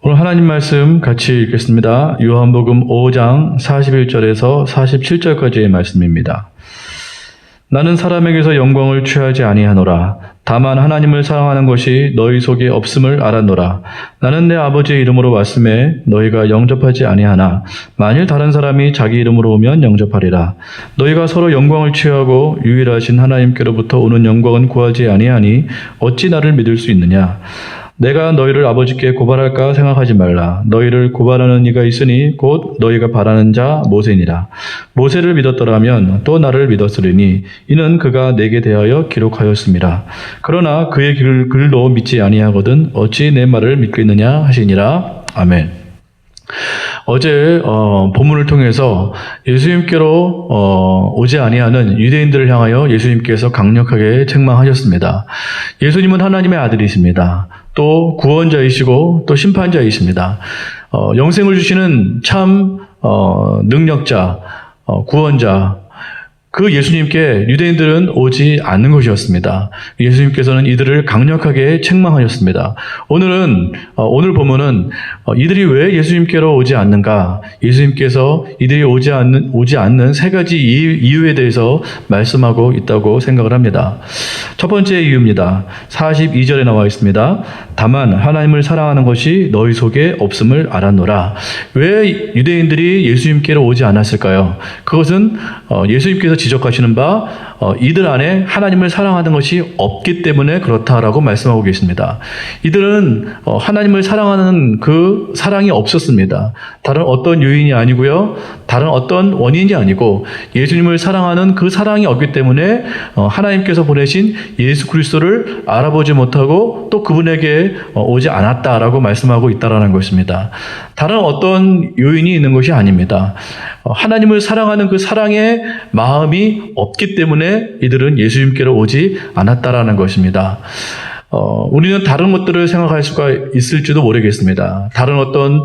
오늘 하나님 말씀 같이 읽겠습니다. 요한복음 5장 41절에서 47절까지의 말씀입니다. 나는 사람에게서 영광을 취하지 아니하노라. 다만 하나님을 사랑하는 것이 너희 속에 없음을 알았노라. 나는 내 아버지의 이름으로 왔음에 너희가 영접하지 아니하나 만일 다른 사람이 자기 이름으로 오면 영접하리라. 너희가 서로 영광을 취하고 유일하신 하나님께로부터 오는 영광은 구하지 아니하니 어찌 나를 믿을 수 있느냐. 내가 너희를 아버지께 고발할까 생각하지 말라. 너희를 고발하는 이가 있으니 곧 너희가 바라는 자 모세니라. 모세를 믿었더라면 또 나를 믿었으리니 이는 그가 내게 대하여 기록하였음이라. 그러나 그의 글도 믿지 아니하거든 어찌 내 말을 믿겠느냐 하시니라. 아멘. 어제 본문을 통해서 예수님께로 오지 아니하는 유대인들을 향하여 예수님께서 강력하게 책망하셨습니다. 예수님은 하나님의 아들이십니다. 또 구원자이시고 또 심판자이십니다. 영생을 주시는 참 능력자, 구원자, 그 예수님께 유대인들은 오지 않는 것이었습니다. 예수님께서는 이들을 강력하게 책망하셨습니다. 오늘 본문은 이들이 왜 예수님께로 오지 않는가? 예수님께서 이들이 오지 않는 세 가지 이유에 대해서 말씀하고 있다고 생각을 합니다. 첫 번째 이유입니다. 42절에 나와 있습니다. 다만 하나님을 사랑하는 것이 너희 속에 없음을 알았노라. 왜 유대인들이 예수님께로 오지 않았을까요? 그것은 예수님께서 지적하시는 바 이들 안에 하나님을 사랑하는 것이 없기 때문에 그렇다라고 말씀하고 계십니다. 이들은 하나님을 사랑하는 그 사랑이 없었습니다. 다른 어떤 요인이 아니고요. 다른 어떤 원인이 아니고 예수님을 사랑하는 그 사랑이 없기 때문에 하나님께서 보내신 예수 그리스도를 알아보지 못하고 또 그분에게 오지 않았다라고 말씀하고 있다라는 것입니다. 다른 어떤 요인이 있는 것이 아닙니다. 하나님을 사랑하는 그 사랑의 마음이 없기 때문에 이들은 예수님께로 오지 않았다라는 것입니다. 우리는 다른 것들을 생각할 수가 있을지도 모르겠습니다. 다른 어떤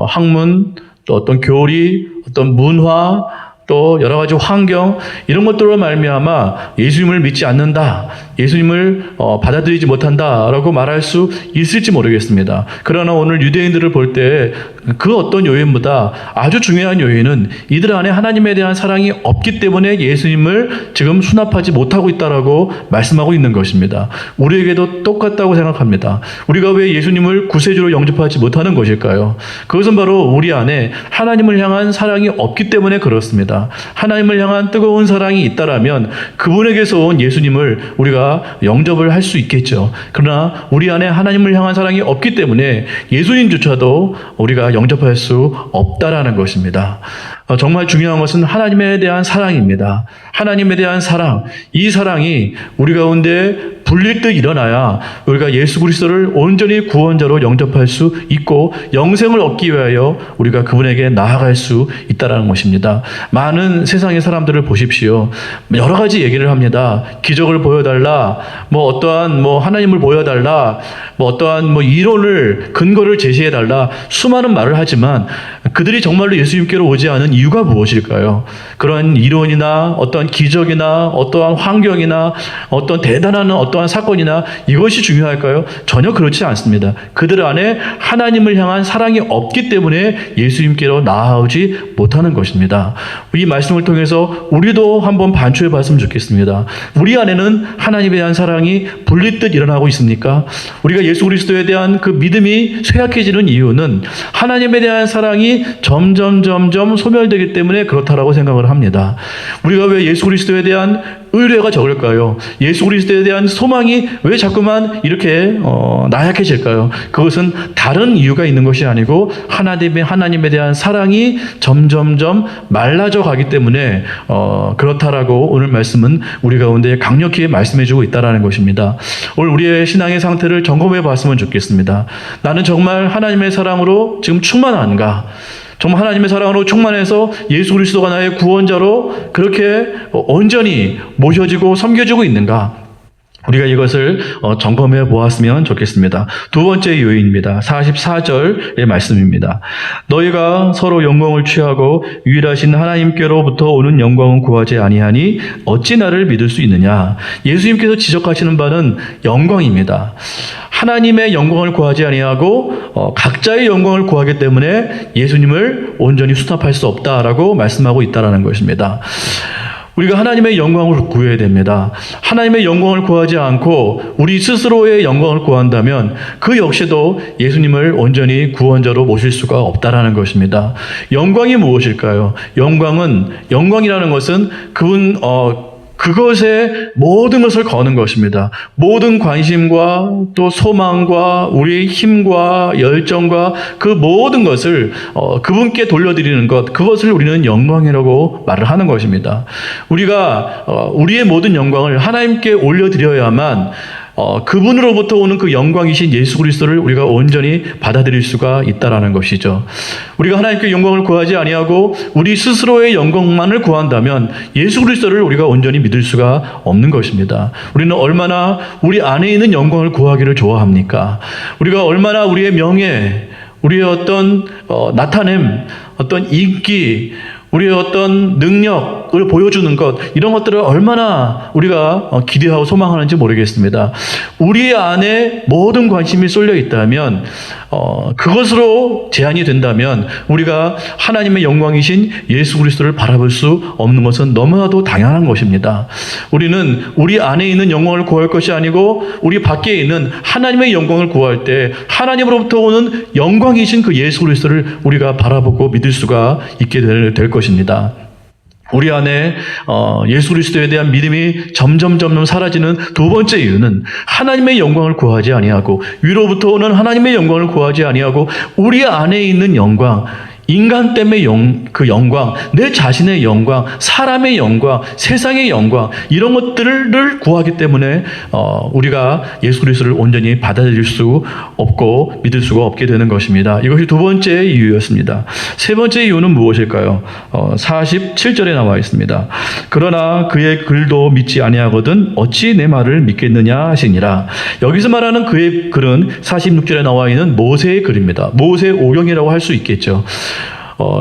학문, 또 어떤 교리, 어떤 문화, 또 여러 가지 환경 이런 것들로 말미암아 예수님을 믿지 않는다, 예수님을 받아들이지 못한다라고 말할 수 있을지 모르겠습니다. 그러나 오늘 유대인들을 볼 때 그 어떤 요인보다 아주 중요한 요인은 이들 안에 하나님에 대한 사랑이 없기 때문에 예수님을 지금 수납하지 못하고 있다라고 말씀하고 있는 것입니다. 우리에게도 똑같다고 생각합니다. 우리가 왜 예수님을 구세주로 영접하지 못하는 것일까요? 그것은 바로 우리 안에 하나님을 향한 사랑이 없기 때문에 그렇습니다. 하나님을 향한 뜨거운 사랑이 있다라면 그분에게서 온 예수님을 우리가 영접을 할 수 있겠죠. 그러나 우리 안에 하나님을 향한 사랑이 없기 때문에 예수님조차도 우리가 영접할 수 없다라는 것입니다. 정말 중요한 것은 하나님에 대한 사랑입니다. 하나님에 대한 사랑, 이 사랑이 우리 가운데 불릴 듯 일어나야 우리가 예수 그리스도를 온전히 구원자로 영접할 수 있고 영생을 얻기 위하여 우리가 그분에게 나아갈 수 있다는 것입니다. 많은 세상의 사람들을 보십시오. 여러 가지 얘기를 합니다. 기적을 보여달라, 어떠한 하나님을 보여달라, 어떠한 이론을, 근거를 제시해달라, 수많은 말을 하지만 그들이 정말로 예수님께로 오지 않은 이유가 무엇일까요? 그런 이론이나 어떠한 기적이나 어떠한 환경이나 어떤 대단한 어떠한 사건이나 이것이 중요할까요? 전혀 그렇지 않습니다. 그들 안에 하나님을 향한 사랑이 없기 때문에 예수님께로 나아오지 못하는 것입니다. 이 말씀을 통해서 우리도 한번 반추해 봤으면 좋겠습니다. 우리 안에는 하나님에 대한 사랑이 불릴 듯 일어나고 있습니까? 우리가 예수 그리스도에 대한 그 믿음이 쇠약해지는 이유는 하나님에 대한 사랑이 점점 소멸되기 때문에 그렇다라고 생각을 합니다. 우리가 왜 예수 그리스도에 대한 의뢰가 적을까요? 예수 그리스도에 대한 소망이 왜 자꾸만 이렇게 나약해질까요? 그것은 다른 이유가 있는 것이 아니고 하나님에 대한 사랑이 점점 말라져 가기 때문에 그렇다라고 오늘 말씀은 우리 가운데 강력히 말씀해주고 있다는 것입니다. 오늘 우리의 신앙의 상태를 점검해 봤으면 좋겠습니다. 나는 정말 하나님의 사랑으로 지금 충만한가? 정말 하나님의 사랑으로 충만해서 예수 그리스도가 나의 구원자로 그렇게 온전히 모셔지고 섬겨지고 있는가? 우리가 이것을 점검해 보았으면 좋겠습니다. 두 번째 요인입니다. 44절의 말씀입니다. 너희가 서로 영광을 취하고 유일하신 하나님께로부터 오는 영광은 구하지 아니하니 어찌 나를 믿을 수 있느냐. 예수님께서 지적하시는 바는 영광입니다. 하나님의 영광을 구하지 아니하고 각자의 영광을 구하기 때문에 예수님을 온전히 수납할 수 없다라고 말씀하고 있다는 것입니다. 우리가 하나님의 영광을 구해야 됩니다. 하나님의 영광을 구하지 않고 우리 스스로의 영광을 구한다면 그 역시도 예수님을 온전히 구원자로 모실 수가 없다라는 것입니다. 영광이 무엇일까요? 영광이라는 것은 그것에 모든 것을 거는 것입니다. 모든 관심과 또 소망과 우리의 힘과 열정과 그 모든 것을 그분께 돌려드리는 것, 그것을 우리는 영광이라고 말을 하는 것입니다. 우리가 우리의 모든 영광을 하나님께 올려드려야만 그분으로부터 오는 그 영광이신 예수 그리스도를 우리가 온전히 받아들일 수가 있다라는 것이죠. 우리가 하나님께 영광을 구하지 아니하고 우리 스스로의 영광만을 구한다면 예수 그리스도를 우리가 온전히 믿을 수가 없는 것입니다. 우리는 얼마나 우리 안에 있는 영광을 구하기를 좋아합니까? 우리가 얼마나 우리의 명예, 우리의 어떤 나타냄, 어떤 인기, 우리의 어떤 능력을 보여주는 것, 이런 것들을 얼마나 우리가 기대하고 소망하는지 모르겠습니다. 우리 안에 모든 관심이 쏠려 있다면 그것으로 제한이 된다면 우리가 하나님의 영광이신 예수 그리스도를 바라볼 수 없는 것은 너무나도 당연한 것입니다. 우리는 우리 안에 있는 영광을 구할 것이 아니고 우리 밖에 있는 하나님의 영광을 구할 때 하나님으로부터 오는 영광이신 그 예수 그리스도를 우리가 바라보고 믿을 수가 있게 될 것입니다. 우리 안에 예수 그리스도에 대한 믿음이 점점 사라지는 두 번째 이유는 하나님의 영광을 구하지 아니하고 위로부터 오는 하나님의 영광을 구하지 아니하고 우리 안에 있는 영광, 인간 때문에 그 영광, 내 자신의 영광, 사람의 영광, 세상의 영광, 이런 것들을 구하기 때문에 우리가 예수 그리스도를 온전히 받아들일 수 없고 믿을 수가 없게 되는 것입니다. 이것이 두 번째 이유였습니다. 세 번째 이유는 무엇일까요? 47절에 나와 있습니다. 그러나 그의 글도 믿지 아니하거든 어찌 내 말을 믿겠느냐 하시니라. 여기서 말하는 그의 글은 46절에 나와 있는 모세의 글입니다. 모세 오경이라고 할 수 있겠죠.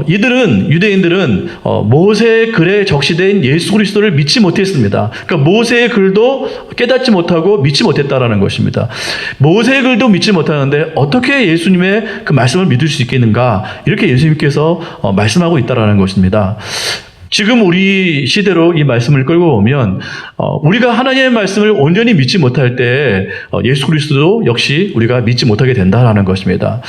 유대인들은 모세의 글에 적시된 예수 그리스도를 믿지 못했습니다. 그러니까 모세의 글도 깨닫지 못하고 믿지 못했다라는 것입니다. 모세의 글도 믿지 못하는데 어떻게 예수님의 그 말씀을 믿을 수 있겠는가? 이렇게 예수님께서 말씀하고 있다라는 것입니다. 지금 우리 시대로 이 말씀을 끌고 오면 우리가 하나님의 말씀을 온전히 믿지 못할 때 예수 그리스도도 역시 우리가 믿지 못하게 된다라는 것입니다.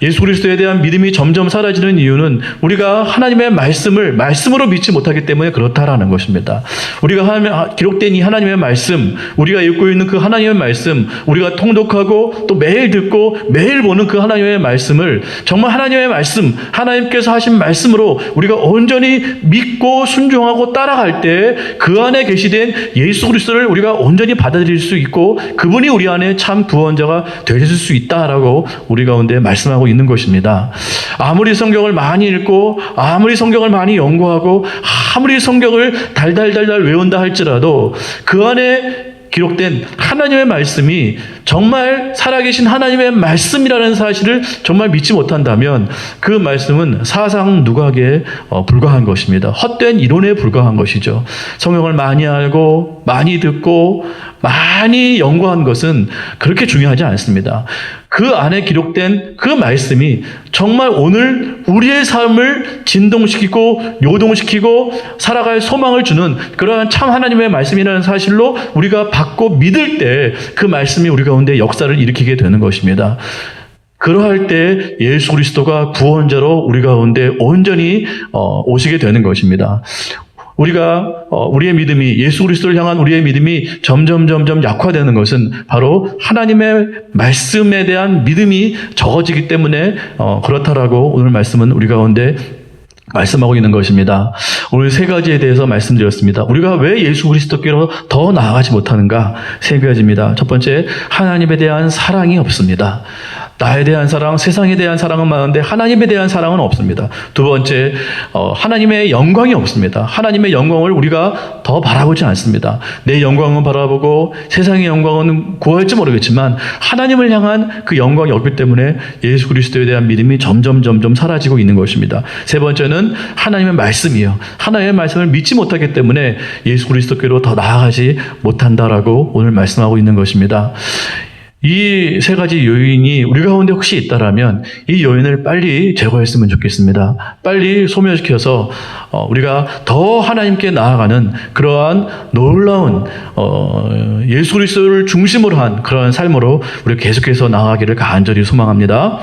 예수 그리스도에 대한 믿음이 점점 사라지는 이유는 우리가 하나님의 말씀으로 믿지 못하기 때문에 그렇다라는 것입니다. 우리가 기록된 이 하나님의 말씀, 우리가 읽고 있는 그 하나님의 말씀, 우리가 통독하고 또 매일 듣고 매일 보는 그 하나님의 말씀을 정말 하나님의 말씀, 하나님께서 하신 말씀으로 우리가 온전히 믿고 순종하고 따라갈 때 그 안에 계시된 예수 그리스도를 우리가 온전히 받아들일 수 있고 그분이 우리 안에 참 구원자가 되실 수 있다라고 우리 가운데 말씀하고 있는 것입니다. 아무리 성경을 많이 읽고 아무리 성경을 많이 연구하고 아무리 성경을 달달달달 외운다 할지라도 그 안에 기록된 하나님의 말씀이 정말 살아계신 하나님의 말씀이라는 사실을 정말 믿지 못한다면 그 말씀은 사상 누각에 불과한 것입니다. 헛된 이론에 불과한 것이죠. 성경을 많이 알고 많이 듣고 많이 연구한 것은 그렇게 중요하지 않습니다. 그 안에 기록된 그 말씀이 정말 오늘 우리의 삶을 진동시키고 요동시키고 살아갈 소망을 주는 그러한 참 하나님의 말씀이라는 사실로 우리가 받고 믿을 때 그 말씀이 우리 가운데 역사를 일으키게 되는 것입니다. 그러할 때 예수 그리스도가 구원자로 우리 가운데 온전히 오시게 되는 것입니다. 우리의 믿음이, 예수 그리스도를 향한 우리의 믿음이 점점 약화되는 것은 바로 하나님의 말씀에 대한 믿음이 적어지기 때문에 그렇다라고 오늘 말씀은 우리 가운데 말씀하고 있는 것입니다. 오늘 세 가지에 대해서 말씀드렸습니다. 우리가 왜 예수 그리스도께로 더 나아가지 못하는가? 세 가지입니다. 첫 번째, 하나님에 대한 사랑이 없습니다. 나에 대한 사랑, 세상에 대한 사랑은 많은데 하나님에 대한 사랑은 없습니다. 두 번째, 하나님의 영광이 없습니다. 하나님의 영광을 우리가 더 바라보지 않습니다. 내 영광은 바라보고 세상의 영광은 구할지 모르겠지만 하나님을 향한 그 영광이 없기 때문에 예수 그리스도에 대한 믿음이 점점 사라지고 있는 것입니다. 세 번째는 하나님의 말씀이에요. 하나님의 말씀을 믿지 못하기 때문에 예수 그리스도께로 더 나아가지 못한다라고 오늘 말씀하고 있는 것입니다. 이 세 가지 요인이 우리 가운데 혹시 있다라면 이 요인을 빨리 제거했으면 좋겠습니다. 빨리 소멸시켜서 우리가 더 하나님께 나아가는 그러한 놀라운 예수 그리스도를 중심으로 한 그러한 삶으로 우리 계속해서 나아가기를 간절히 소망합니다.